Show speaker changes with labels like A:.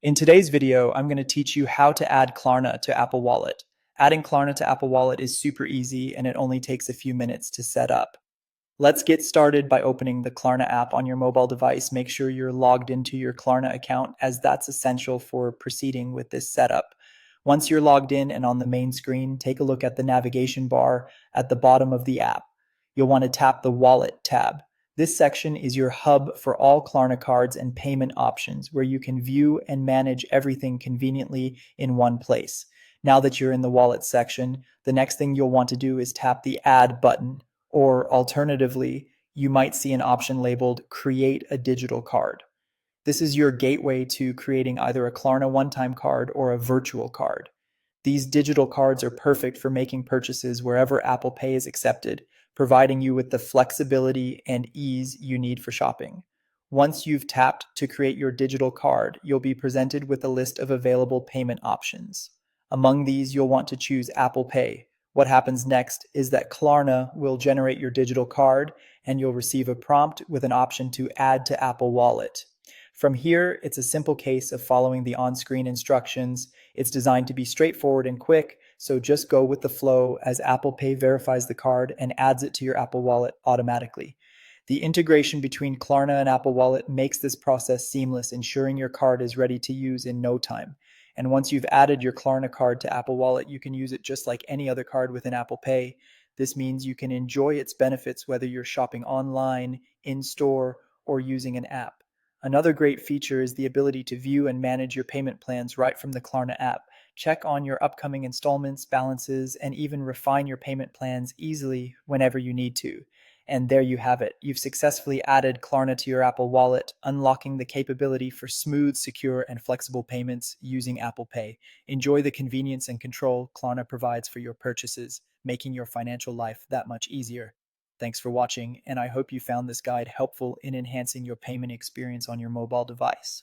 A: In today's video, I'm going to teach you how to add Klarna to Apple Wallet. Adding Klarna to Apple Wallet is super easy and it only takes a few minutes to set up. Let's get started by opening the Klarna app on your mobile device. Make sure you're logged into your Klarna account as that's essential for proceeding with this setup. Once you're logged in and on the main screen, take a look at the navigation bar at the bottom of the app. You'll want to tap the Wallet tab. This section is your hub for all Klarna cards and payment options, where you can view and manage everything conveniently in one place. Now that you're in the Wallet section, the next thing you'll want to do is tap the Add button, or alternatively, you might see an option labeled Create a Digital Card. This is your gateway to creating either a Klarna one-time card or a virtual card. These digital cards are perfect for making purchases wherever Apple Pay is accepted, providing you with the flexibility and ease you need for shopping. Once you've tapped to create your digital card, you'll be presented with a list of available payment options. Among these, you'll want to choose Apple Pay. What happens next is that Klarna will generate your digital card and you'll receive a prompt with an option to add to Apple Wallet. From here, it's a simple case of following the on-screen instructions. It's designed to be straightforward and quick, so just go with the flow as Apple Pay verifies the card and adds it to your Apple Wallet automatically. The integration between Klarna and Apple Wallet makes this process seamless, ensuring your card is ready to use in no time. And once you've added your Klarna card to Apple Wallet, you can use it just like any other card within Apple Pay. This means you can enjoy its benefits whether you're shopping online, in store, or using an app. Another great feature is the ability to view and manage your payment plans right from the Klarna app. Check on your upcoming installments, balances, and even refine your payment plans easily whenever you need to. And there you have it. You've successfully added Klarna to your Apple Wallet, unlocking the capability for smooth, secure, and flexible payments using Apple Pay. Enjoy the convenience and control Klarna provides for your purchases, making your financial life that much easier. Thanks for watching, and I hope you found this guide helpful in enhancing your payment experience on your mobile device.